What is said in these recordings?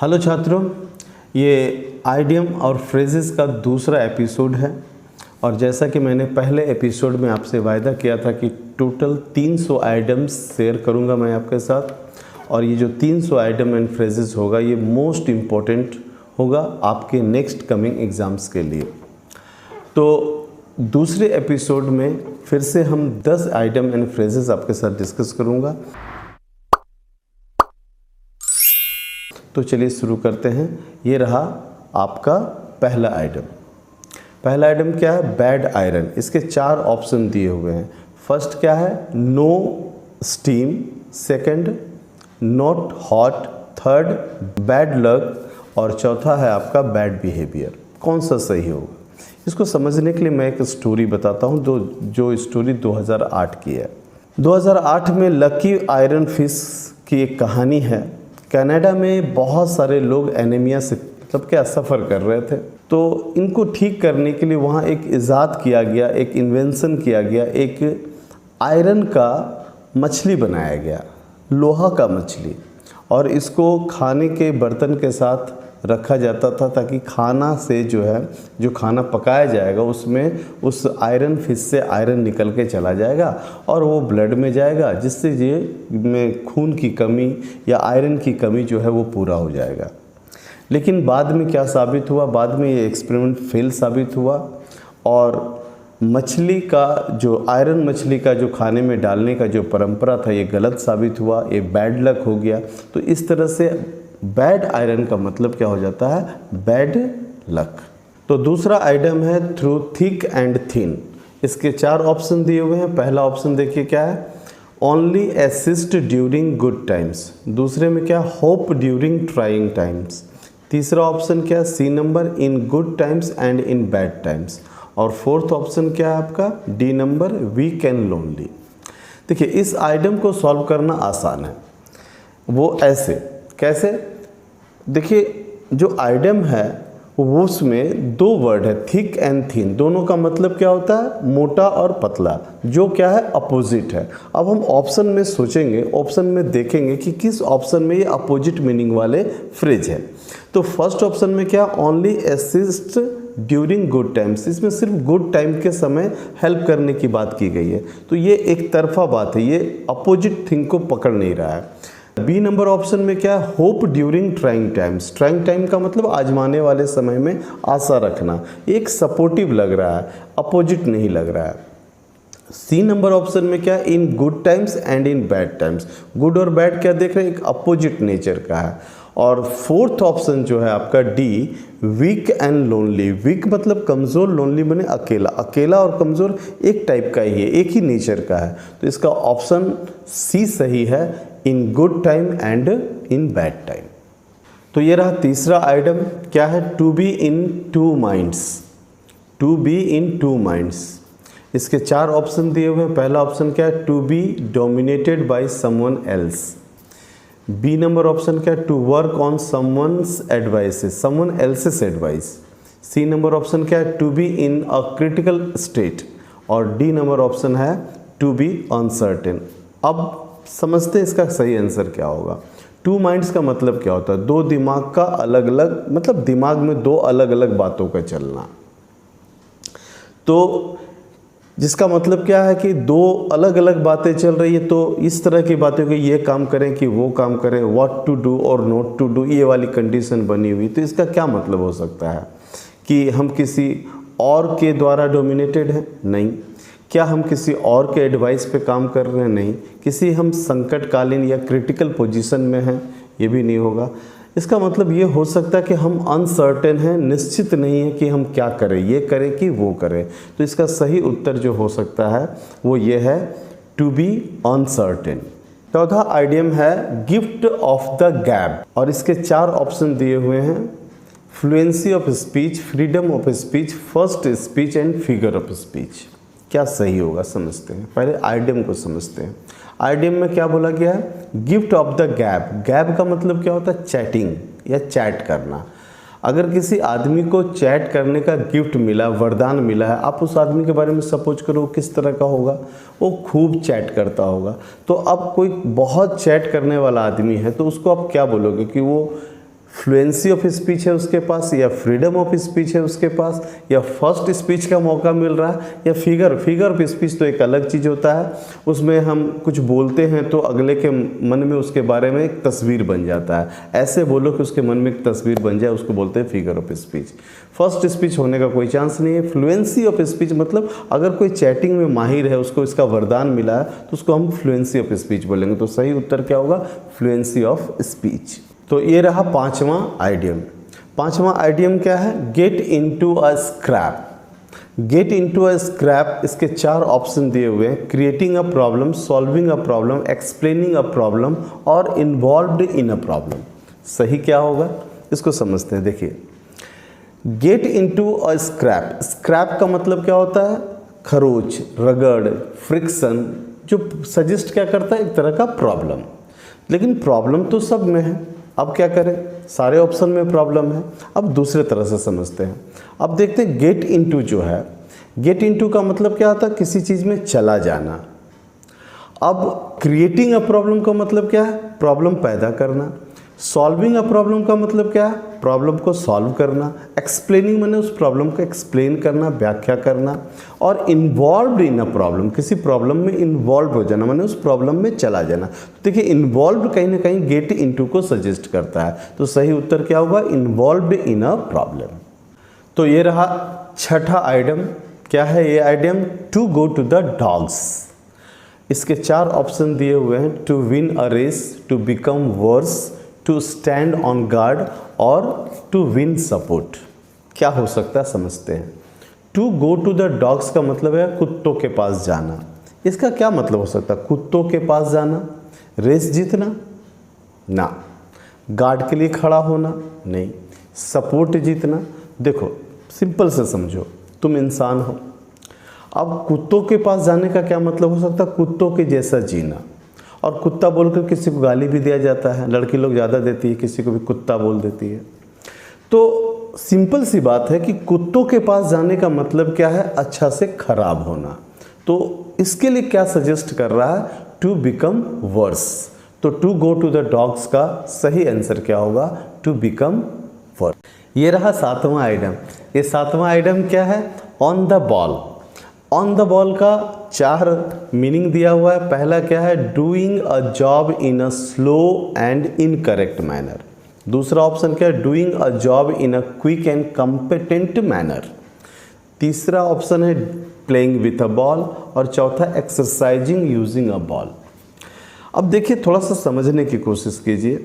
Hello छात्रों, ये idiom और फ्रेजेस का दूसरा एपिसोड है। और जैसा कि मैंने पहले एपिसोड में आपसे वायदा किया था कि टोटल 300 आइटम्स शेयर करूंगा मैं आपके साथ, और ये जो 300 आइटम एंड फ्रेजेस होगा ये मोस्ट इम्पॉर्टेंट होगा आपके नेक्स्ट कमिंग एग्ज़ाम्स के लिए। तो दूसरे एपिसोड में फिर से हम 10 आइटम एंड फ्रेजेस आपके साथ डिस्कस करूंगा। तो चलिए शुरू करते हैं। ये रहा आपका पहला आइटम। पहला आइटम क्या है? Bad iron. इसके 4 ऑप्शन दिए हुए हैं। फर्स्ट क्या है? No steam. Second not hot. Third bad luck. और चौथा है आपका बैड बिहेवियर। कौन सा सही होगा? इसको समझने के लिए मैं एक स्टोरी बताता हूँ जो स्टोरी 2008 की है। 2008 में लकी आयरन फिश की एक कहानी है। कनाडा में बहुत सारे लोग एनीमिया से सफ़र कर रहे थे। तो इनको ठीक करने के लिए वहाँ एक इजाद किया गया, एक इन्वेंशन किया गया, एक आयरन का मछली बनाया गया, लोहा का मछली। और इसको खाने के बर्तन के साथ रखा जाता था ताकि खाना से जो खाना पकाया जाएगा उसमें उस आयरन फिश से आयरन निकल के चला जाएगा और वो ब्लड में जाएगा, जिससे ये में खून की कमी या आयरन की कमी वो पूरा हो जाएगा। लेकिन बाद में क्या साबित हुआ? बाद में ये एक्सपेरिमेंट फेल साबित हुआ और मछली का आयरन मछली का खाने में डालने का परंपरा था ये गलत साबित हुआ, ये बैड लक हो गया। तो इस तरह से बैड आयरन का मतलब क्या हो जाता है? Bad luck. तो दूसरा आइटम है थ्रू थिक एंड थिन। इसके 4 ऑप्शन दिए हुए हैं। पहला ऑप्शन देखिए क्या है? Only assist during good times. दूसरे में क्या? Hope during trying times. तीसरा ऑप्शन क्या है? C number, in good times and in bad times. और फोर्थ ऑप्शन क्या है आपका? D number, weak and lonely. देखिए, इस आइटम को सॉल्व करना आसान है। वो ऐसे कैसे? देखिए, जो आइटम है वो उसमें 2 वर्ड है, थिक एंड थिन। दोनों का मतलब क्या होता है? मोटा और पतला, जो क्या है? अपोजिट है। अब हम ऑप्शन में सोचेंगे, ऑप्शन में देखेंगे कि किस ऑप्शन में ये अपोजिट मीनिंग वाले फ्रेज है। तो फर्स्ट ऑप्शन में क्या? Only assist during good times. इसमें सिर्फ गुड टाइम के समय हेल्प करने की बात की गई है। तो ये एक तरफा बात है, ये अपोजिट थिंग को पकड़ नहीं रहा है। बी नंबर ऑप्शन में क्या है? Hope during trying times. Trying time का मतलब आजमाने वाले समय में आशा रखना। एक सपोर्टिव लग रहा है, अपोजिट नहीं लग रहा है। सी नंबर ऑप्शन में क्या है? In good times and in bad times. Good और बैड क्या देख रहे हैं? एक अपोजिट नेचर का है। और फोर्थ ऑप्शन जो है आपका D, weak and lonely. Weak मतलब कमज़ोर, लोनली बने अकेला। अकेला और कमज़ोर एक टाइप का ही है, एक ही नेचर का है। तो इसका ऑप्शन सी सही है, in good time and in bad time. तो ये रहा तीसरा आइटम। क्या है? To be in 2 minds. To be in 2 minds. इसके 4 ऑप्शन दिए हुए हैं। पहला ऑप्शन क्या है? To be dominated by someone else. B number option क्या है? To work on someone's advices, someone else's advice. C number option क्या है? To be in a critical state. और डी नंबर ऑप्शन है टू बी अनसर्टेन। अब समझते हैं इसका सही आंसर क्या होगा। 2 माइंड्स का मतलब क्या होता है? 2 दिमाग का अलग अलग, मतलब दिमाग में 2 अलग अलग बातों का चलना। तो जिसका मतलब क्या है कि 2 अलग अलग बातें चल रही है। तो इस तरह की बातें कि ये काम करें कि वो काम करें, व्हाट टू डू और नॉट टू डू, ये वाली कंडीशन बनी हुई। तो इसका क्या मतलब हो सकता है? कि हम किसी और के द्वारा डोमिनेटेड हैं? नहीं। क्या हम किसी और के एडवाइस पे काम कर रहे हैं? नहीं। किसी हम संकटकालीन या क्रिटिकल पोजीशन में हैं? ये भी नहीं होगा। इसका मतलब ये हो सकता है कि हम अनसर्टेन हैं, निश्चित नहीं है कि हम क्या करें, ये करें कि वो करें। तो इसका सही उत्तर जो हो सकता है वो ये है, टू बी अनसर्टेन। चौथा आइडियम है गिफ्ट ऑफ द गैब। और इसके 4 ऑप्शन दिए हुए हैं। Fluency of speech, freedom of speech, first speech and figure of speech. क्या सही होगा समझते हैं। पहले आइडियम को समझते हैं। आइडियम में क्या बोला गया है? गिफ्ट ऑफ द गैब। गैब का मतलब क्या होता है? चैटिंग या चैट करना। अगर किसी आदमी को चैट करने का गिफ्ट मिला, वरदान मिला है, आप उस आदमी के बारे में सपोज करो किस तरह का होगा? वो खूब चैट करता होगा। तो अब कोई बहुत चैट करने वाला आदमी है तो उसको आप क्या बोलोगे? कि वो फ्लुएंसी ऑफ स्पीच है उसके पास, या फ्रीडम ऑफ स्पीच है उसके पास, या फर्स्ट स्पीच का मौका मिल रहा है, या फिगर ऑफ स्पीच तो एक अलग चीज़ होता है, उसमें हम कुछ बोलते हैं तो अगले के मन में उसके बारे में एक तस्वीर बन जाता है। ऐसे बोलो कि उसके मन में एक तस्वीर बन जाए, उसको बोलते हैं figure of speech. First speech होने का कोई चांस नहीं है। फ्लुएंसी ऑफ स्पीच मतलब अगर कोई चैटिंग में माहिर है, उसको इसका वरदान मिला है, तो उसको हम फ्लुएंसी ऑफ स्पीच बोलेंगे। तो सही उत्तर क्या होगा? Fluency of speech. तो ये रहा पांचवा आइडियम। पांचवा आइडियम क्या है? Get into a scrap. Get into a scrap, इसके 4 ऑप्शन दिए हुए हैं। Creating a problem, solving a problem, explaining a problem और इन्वॉल्व्ड इन अ प्रॉब्लम। सही क्या होगा इसको समझते हैं। देखिए, get into a scrap, scrap का मतलब क्या होता है? खरोच, रगड़, फ्रिक्शन, जो सजेस्ट क्या करता है? एक तरह का प्रॉब्लम। लेकिन प्रॉब्लम तो सब में है, अब क्या करें? सारे ऑप्शन में प्रॉब्लम है। अब दूसरे तरह से समझते हैं। अब देखते हैं गेट इनटू जो है, गेट इनटू का मतलब क्या होता है? किसी चीज़ में चला जाना। अब क्रिएटिंग अ प्रॉब्लम का मतलब क्या है? प्रॉब्लम पैदा करना। सॉल्विंग अ प्रॉब्लम का मतलब क्या है? प्रॉब्लम को सॉल्व करना। एक्सप्लेनिंग माने उस प्रॉब्लम को एक्सप्लेन करना, व्याख्या करना। और इन्वॉल्व्ड इन अ प्रॉब्लम, किसी प्रॉब्लम में इन्वॉल्व हो जाना, माने उस प्रॉब्लम में चला जाना। तो देखिए, इन्वॉल्व कहीं ना कहीं गेट इनटू को सजेस्ट करता है। तो सही उत्तर क्या होगा? Involved in a problem. तो ये रहा छठा आइटम। क्या है ये item? To go to the dogs. इसके 4 ऑप्शन दिए हुए हैं। To win a race, to become worse, to stand on guard और टू विन सपोर्ट। क्या हो सकता है समझते हैं। To go to the dogs का मतलब है कुत्तों के पास जाना। इसका क्या मतलब हो सकता है? कुत्तों के पास जाना, रेस जीतना ना, गार्ड के लिए खड़ा होना नहीं, सपोर्ट जीतना। देखो सिंपल से समझो, तुम इंसान हो। अब कुत्तों के पास जाने का क्या मतलब हो सकता है? कुत्तों के जैसा जीना। और कुत्ता बोलकर किसी को गाली भी दिया जाता है, लड़की लोग ज़्यादा देती है, किसी को भी कुत्ता बोल देती है। तो सिंपल सी बात है कि कुत्तों के पास जाने का मतलब क्या है? अच्छा से खराब होना। तो इसके लिए क्या सजेस्ट कर रहा है? To become worse. तो to go to the dogs का सही आंसर क्या होगा? To become worse. ये रहा 7वां आइटम। ये 7वां आइटम क्या है? On the ball. On the ball का 4 मीनिंग दिया हुआ है। पहला क्या है? Doing a job in a slow and incorrect manner. दूसरा ऑप्शन क्या है? Doing a job in a quick and competent manner. तीसरा ऑप्शन है प्लेइंग विथ अ बॉल। और चौथा एक्सरसाइजिंग यूजिंग अ बॉल। अब देखिए, थोड़ा सा समझने की कोशिश कीजिए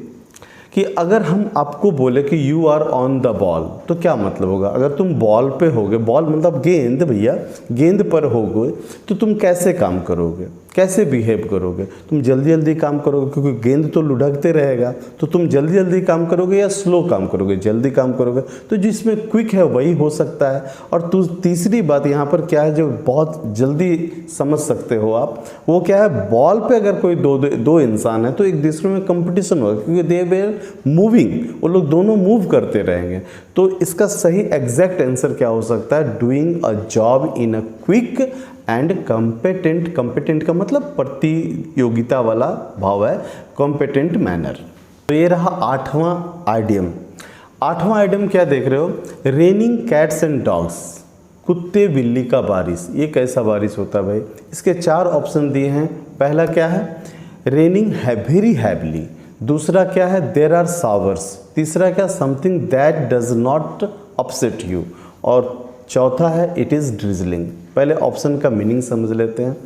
कि अगर हम आपको बोले कि you are on the ball, तो क्या मतलब होगा? अगर तुम बॉल पे होगे, बॉल मतलब गेंद भैया, गेंद पर होगे, तो तुम कैसे काम करोगे, कैसे बिहेव करोगे? तुम जल्दी जल्दी काम करोगे क्योंकि गेंद तो लुढ़कते रहेगा, तो तुम जल्दी जल्दी काम करोगे या स्लो काम करोगे? जल्दी काम करोगे। तो जिसमें क्विक है वही हो सकता है। और तीसरी बात यहाँ पर क्या है जो बहुत जल्दी समझ सकते हो आप, वो क्या है? बॉल पे अगर कोई दो इंसान है तो एक दूसरे में कंपटीशन होगा, क्योंकि दे वेर मूविंग, वो लोग दोनों मूव करते रहेंगे। तो इसका सही एग्जैक्ट आंसर क्या हो सकता है? Doing a job in a quick and competent. Competent का मतलब प्रतियोगिता वाला भाव है, कॉम्पिटेंट मैनर। तो ये रहा 8वां आइडियम। 8वां आइडियम क्या देख रहे हो? Raining cats and dogs. कुत्ते बिल्ली का बारिश। ये कैसा बारिश होता है भाई? इसके 4 ऑप्शन दिए हैं। पहला क्या है? Raining very heavily. दूसरा क्या है? There are showers. तीसरा क्या? Something that does not upset you. और चौथा है इट इज़ ड्रिजलिंग। पहले ऑप्शन का मीनिंग समझ लेते हैं।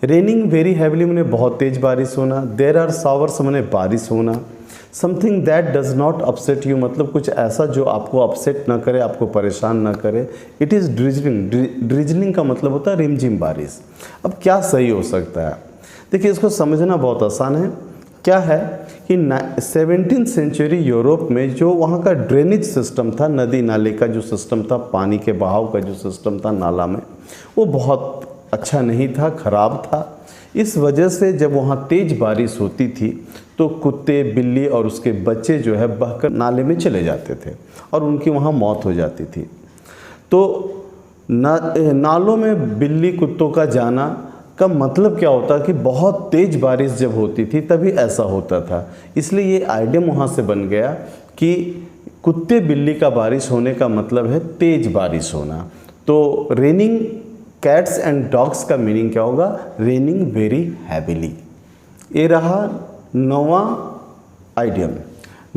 रेनिंग वेरी हैवली मैंने बहुत तेज़ बारिश होना। देयर आर शावर्स मैंने बारिश होना। Something that does not upset you मतलब कुछ ऐसा जो आपको अपसेट ना करे, आपको परेशान ना करे। It is drizzling. ड्रिजलिंग का मतलब होता है रिमझिम बारिश। अब क्या सही हो सकता है? देखिए, इसको समझना बहुत आसान है। क्या है कि 17th सेंचुरी यूरोप में जो वहाँ का ड्रेनेज सिस्टम था, नदी नाले का जो सिस्टम था, पानी के बहाव का जो सिस्टम था नाला में, वो बहुत अच्छा नहीं था, ख़राब था। इस वजह से जब वहाँ तेज़ बारिश होती थी तो कुत्ते, बिल्ली और उसके बच्चे जो है बहकर नाले में चले जाते थे और उनकी वहाँ मौत हो जाती थी। तो नालों में बिल्ली कुत्तों का जाना का मतलब क्या होता कि बहुत तेज़ बारिश जब होती थी तभी ऐसा होता था। इसलिए ये आइडियम वहाँ से बन गया कि कुत्ते बिल्ली का बारिश होने का मतलब है तेज बारिश होना। तो रेनिंग कैट्स एंड डॉग्स का मीनिंग क्या होगा? Raining very heavily. ये रहा 9वां आइडियम।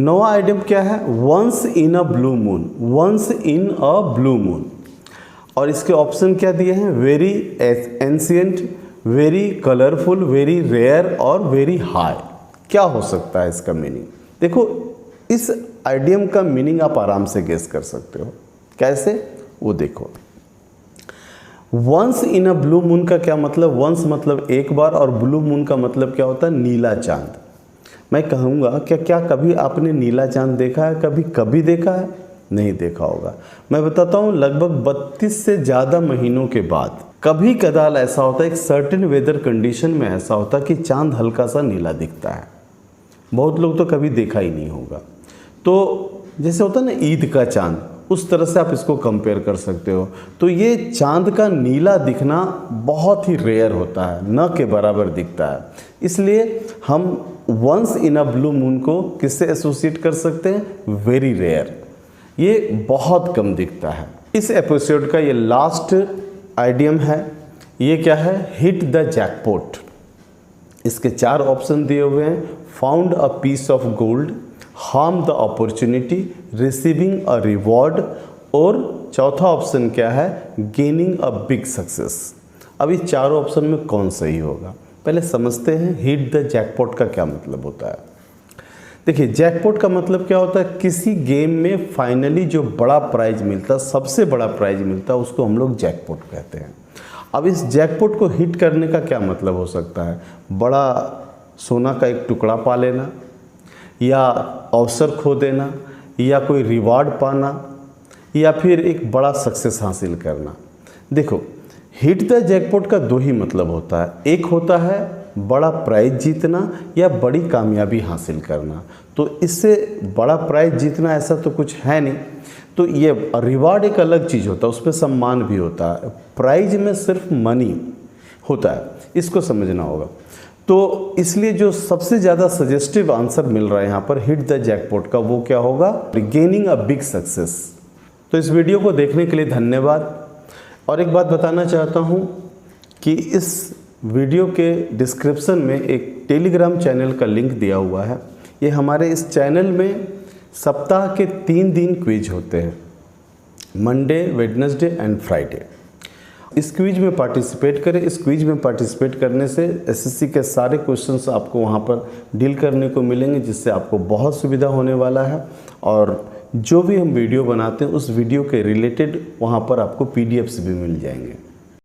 9वां आइडियम क्या है? Once in a blue moon. Once in a blue moon. और इसके ऑप्शन क्या दिए हैं? Very ancient, very colourful, very rare और वेरी हाई। क्या हो सकता है इसका मीनिंग? देखो, इस आइडियम का मीनिंग आप आराम से गेस कर सकते हो। कैसे? वो देखो। Once in a blue moon का क्या मतलब? वंस मतलब एक बार, और ब्लू मून का मतलब क्या होता है? नीला चांद। मैं कहूँगा क्या कभी आपने नीला चांद देखा है? कभी देखा है? नहीं देखा होगा। मैं बताता हूँ, लगभग 32 से ज़्यादा महीनों के बाद कभी कदाल ऐसा होता है, एक सर्टेन वेदर कंडीशन में ऐसा होता है कि चांद हल्का सा नीला दिखता है। बहुत लोग तो कभी देखा ही नहीं होगा। तो जैसे होता है ना ईद का चांद, उस तरह से आप इसको कंपेयर कर सकते हो। तो ये चांद का नीला दिखना बहुत ही रेयर होता है, न के बराबर दिखता है। इसलिए हम once in a blue moon को किससे एसोसिएट कर सकते हैं? Very rare. ये बहुत कम दिखता है। इस एपिसोड का ये लास्ट आइडियम है। ये क्या है? Hit the jackpot. इसके 4 ऑप्शन दिए हुए हैं। Found a piece of gold, harm the opportunity, receiving a reward, और चौथा ऑप्शन क्या है? Gaining a big success. अब इस चारों ऑप्शन में कौन सही होगा? पहले समझते हैं हिट द जैकपॉट का क्या मतलब होता है। देखिए, जैकपॉट का मतलब क्या होता है? किसी गेम में फाइनली जो बड़ा प्राइज मिलता है, सबसे बड़ा प्राइज मिलता है, उसको हम लोग जैकपॉट कहते हैं। अब इस जैकपॉट को हिट करने का क्या मतलब हो सकता है? बड़ा सोना का एक टुकड़ा पा लेना, या अवसर खो देना, या कोई रिवार्ड पाना, या फिर एक बड़ा सक्सेस हासिल करना। देखो, हिट द जैकपॉट का 2 ही मतलब होता है। एक होता है बड़ा प्राइज जीतना या बड़ी कामयाबी हासिल करना। तो इससे बड़ा प्राइज जीतना ऐसा तो कुछ है नहीं। तो ये रिवार्ड एक अलग चीज़ होता है, उसमें सम्मान भी होता है। प्राइज में सिर्फ मनी होता है, इसको समझना होगा। तो इसलिए जो सबसे ज़्यादा सजेस्टिव आंसर मिल रहा है यहाँ पर हिट द जैकपॉट का, वो क्या होगा? Gaining a big success. तो इस वीडियो को देखने के लिए धन्यवाद। और एक बात बताना चाहता हूँ कि इस वीडियो के डिस्क्रिप्शन में एक टेलीग्राम चैनल का लिंक दिया हुआ है। ये हमारे इस चैनल में सप्ताह के 3 दिन क्विज होते हैं, मंडे, वेडनेसडे एंड फ्राइडे। इस क्विज में पार्टिसिपेट करें। इस क्विज में पार्टिसिपेट करने से एसएससी के सारे क्वेश्चंस आपको वहाँ पर डील करने को मिलेंगे, जिससे आपको बहुत सुविधा होने वाला है। और जो भी हम वीडियो बनाते हैं, उस वीडियो के रिलेटेड वहाँ पर आपको PDFs भी मिल जाएंगे।